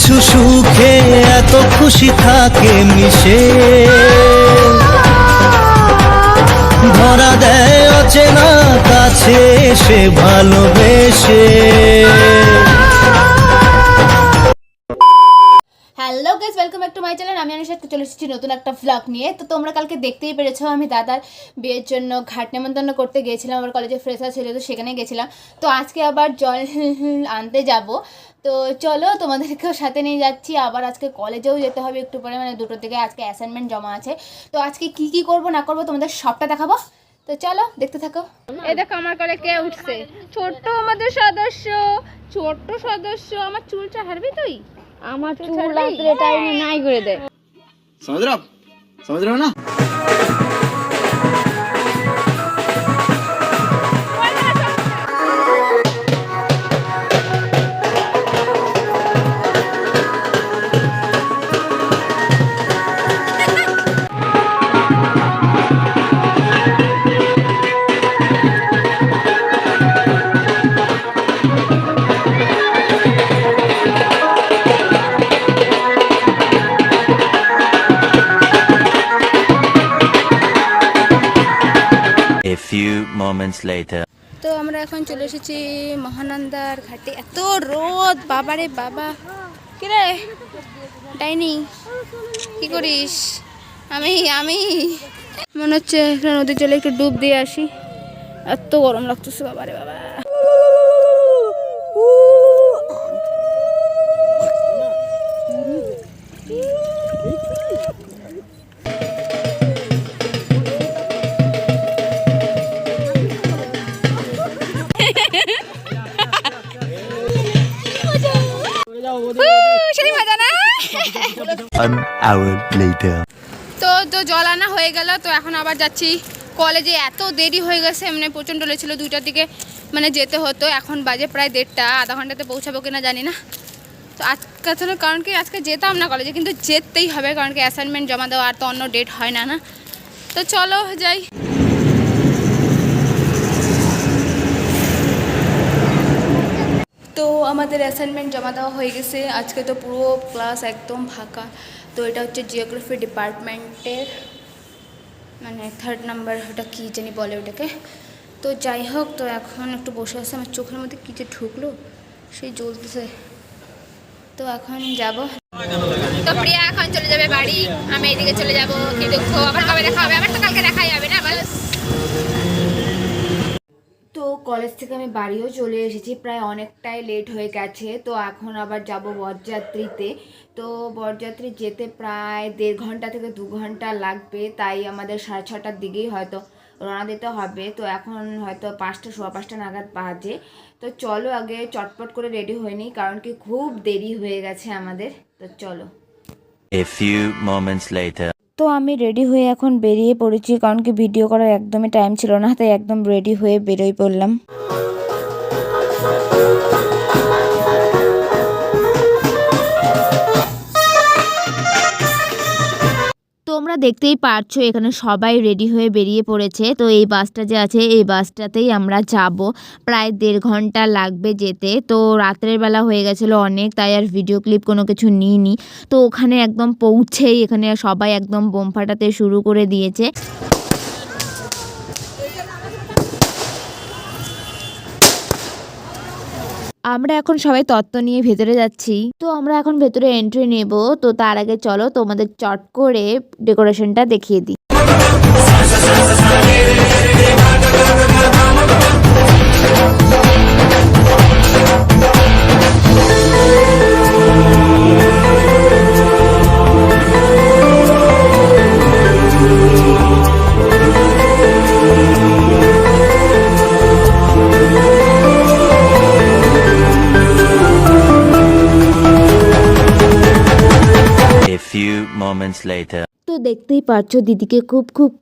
কিছু সুখে এত খুশি থাকে মিশে, ধরা দেয় অচেনা কাছে সে ভালোবেসে। Hello guys, welcome back to my channel. আমি আনিশা চলে এসেছি নতুন একটা ভ্লগ নিয়ে। তো তোমরা কালকে দেখতেই পেরেছো আমি দাদার বিয়ের জন্য ঘাট নেমন্তন্ন করতে গিয়েছিলাম, আমার কলেজে ফ্রেশার ছিল তো সেখানে গেছিলাম। তো আজকে আবার জল আনতে যাব, তো চলো তোমাদেরকেও সাথে নিয়ে যাচ্ছি। আবার আজকে কলেজেও যেতে হবে একটু পরে, মানে 2টোর দিকে আজকে অ্যাসাইনমেন্ট জমা আছে। তো আজকে কি কি করব না করব তোমাদের সবটা দেখাবো, তো চলো দেখতে থাকো। এই দেখো আমার কলে কে উঠছে, ছোট্ট আমাদের সদস্য, ছোট্ট সদস্য। আমার চুলটা হারবি তুই? আমার চুল রাত্রে টাইমে নাই করে দে। समझ रहे हो ना? A few moments later. তো আমরা এখন চলে এসেছি মহানন্দার ঘাটে। এত রোদ, বাবারে বাবা। কিরে ডাইনি, কি করিস? আমি আমি মনে হচ্ছে নদীর জলে একটু ডুব দিয়ে আসি, এত গরম লাগতেছে বাবারে বাবা। সেই মজা না। An hour later. তো জল আনা হয়ে গেল, তো এখন আবার যাচ্ছি কলেজে। এত দেরি হয়ে গেছে, মানে প্রচণ্ড লেগেছিলো, 2টার দিকে মানে যেতে হতো। এখন বাজে প্রায় 1:30, আধা ঘন্টাতে পৌঁছাবো কিনা জানি না। তো আজকে আসলে কারণ কি আজকে যেতাম না কলেজে, কিন্তু যেতেই হবে কারণ কি অ্যাসাইনমেন্ট জমা দেওয়া, আর তো অন্য ডেট হয় না। তো চলো যাই। তো আমাদের অ্যাসাইনমেন্ট জমা দেওয়া হয়ে গেছে। আজকে তো পুরো ক্লাস একদম ফাঁকা। তো এটা হচ্ছে জিওগ্রাফি ডিপার্টমেন্টের মানে 3rd নাম্বার, ওটা কী জানি বলে ওটাকে। তো যাই হোক, তো এখন একটু বসে আছে। আমার চোখের মধ্যে কী যে ঢুকলো, সেই জ্বলতেছে। তো এখন যাব। তো প্রিয়া এখন চলে যাবে বাড়ি, আমি এইদিকে চলে যাব। কি দুঃখ, আবার কবে দেখা হবে? আবার তো কালকে দেখা যাবে না। বাস। তো কলেজ থেকে আমি বাড়িও চলে এসেছি, প্রায় অনেকটাই লেট হয়ে গেছে। তো এখন আবার যাব বরযাত্রীতে। তো বরযাত্রী যেতে প্রায় 1.5 ঘন্টা থেকে 2 ঘন্টা লাগবে, তাই আমাদের 6:30টার দিকেই হয়তো রওনা দিতে হবে। তো এখন হয়তো 5টা, 5:15 নাগাদ বাজে। তো চলো আগে চটপট করে রেডি হয়ে নিই, কারণ কি খুব দেরি হয়ে গেছে আমাদের। তো চলো। A few moments later. তো আমি রেডি হয়ে এখন বেরিয়ে পড়েছি, কারণ কি ভিডিও করার একদমই টাইম ছিল না, তাই একদম রেডি হয়ে বেরোই পড়লাম। তোমরা দেখতেই পারছো এখানে সবাই রেডি হয়ে বেরিয়ে পড়েছে। তো এই বাসটা যে আছে, এই বাসটাতেই আমরা যাব। প্রায় 1.5 ঘন্টা লাগবে যেতে। তো রাত্রের বেলা হয়ে গেছিলো অনেক, তাই আর ভিডিও ক্লিপ কোনো কিছু নিইনি। তো ওখানে একদম পৌঁছেই এখানে সবাই একদম বোম ফাটাতে শুরু করে দিয়েছে। আমরা এখন সবাই তত্ত্ব নিয়ে ভেতরে যাচ্ছি। তো আমরা এখন ভেতরে এন্ট্রি নেব। তো তার আগে চলো তোমাদের চট করে ডেকোরেশনটা দেখিয়ে দিই। Moments later. তো দেখতেই পারছো দিদিকে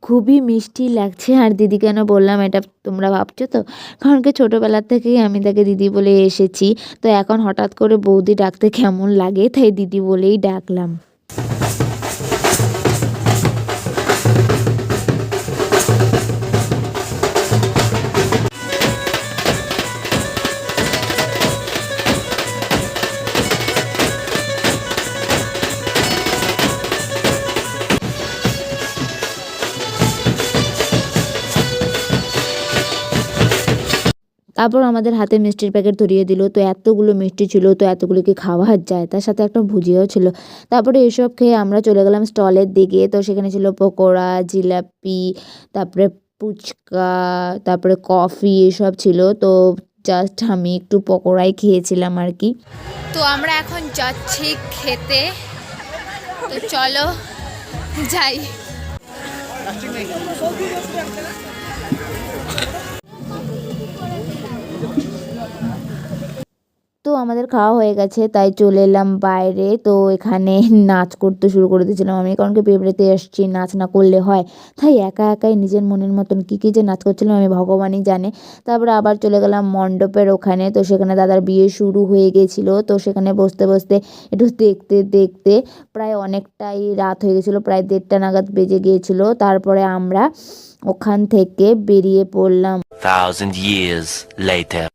খুবই মিষ্টি লাগছে। আর দিদি কেন বললাম এটা তোমরা ভাবছো তো, কারণ কি ছোটোবেলার থেকেই আমি তাকে দিদি বলে এসেছি। তো এখন হঠাৎ করে বৌদি ডাকতে কেমন লাগে, তাই দিদি বলেই ডাকলাম। তারপর আমাদের হাতে মিষ্টির প্যাকেট ধরিয়ে দিল। তো এতগুলো মিষ্টি ছিল, তো এতগুলো কি খাওয়া যায়? তার সাথে একটা ভুজিয়াও ছিল। তারপরে এসব খেয়ে আমরা চলে গেলাম স্টলের দিকে। তো সেখানে ছিল পকোড়া, জিলাপি, তারপরে ফুচকা, তারপরে কফি এসব ছিল। তো জাস্ট আমি একটু পকোড়াই খেয়েছিলাম আর কি। তো আমরা এখন যাচ্ছি খেতে, তো চলো যাই। তো আমাদের খাওয়া হয়ে গেছে, তাই চলে এলাম বাইরে। তো এখানে নাচ করতে শুরু করে দিয়েছিলাম আমি, কারণ কি বিয়েবাড়িতে এসেছি, নাচ না করলে হয়? তাই একা একাই নিজের মনের মতন কী কী যে নাচ করছিলাম আমি ভগবানই জানে। তারপরে আবার চলে গেলাম মণ্ডপের ওখানে। তো সেখানে দাদার বিয়ে শুরু হয়ে গেছিলো। তো সেখানে বসতে বসতে একটু দেখতে দেখতে প্রায় অনেকটাই রাত হয়ে গেছিলো, প্রায় 1:30 নাগাদ বেজে গিয়েছিলো। তারপরে আমরা ওখান থেকে বেরিয়ে পড়লাম। 1,000 years later.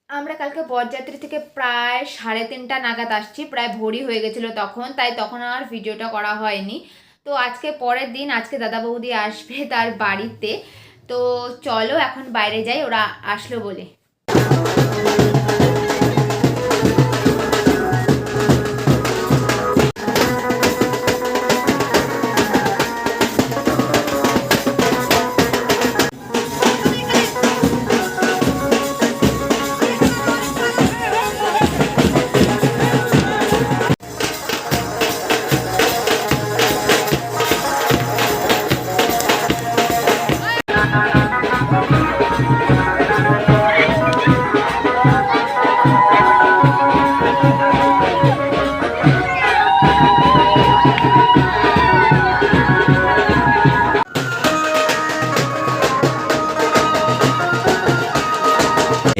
আমরা কালকে বরযাত্রী থেকে প্রায় 3:30 নাগাদ আসছি, প্রায় ভোরই হয়ে গেছিলো তখন, তাই তখন আর ভিডিওটা করা হয়নি। তো আজকে পরের দিন, আজকে দাদা বৌদি আসবে তার বাড়িতে। তো চলো এখন বাইরে যাই, ওরা আসলো বলে।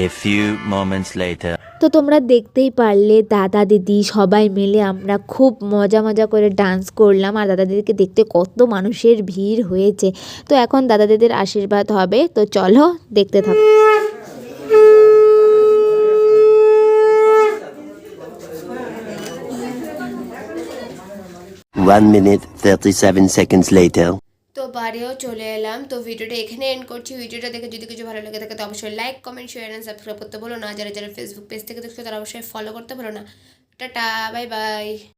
A few moments later. তো তোমরা দেখতেই পারলে দাদা দিদি সবাই মিলে আমরা খুব মজা করে ডান্স করলাম। আর দাদা দিদিকে দেখতে কত মানুষের ভিড় হয়েছে। তো এখন দাদা দিদির আশীর্বাদ হবে, তো চলো দেখতে থাকো। 1 minute 37 seconds later. তো বাড়িও চলে এলাম। তো ভিডিওটা এখানে এন্ড করছি। ভিডিওটা দেখে যদি কিছু ভালো লাগে থাকে তো অবশ্যই like, comment, share and subscribe করতে ভুলো না। যারা যারা ফেসবুক পেজ থেকে দেখছো তারা অবশ্যই ফলো করতে ভুলো না। Tata, bye bye.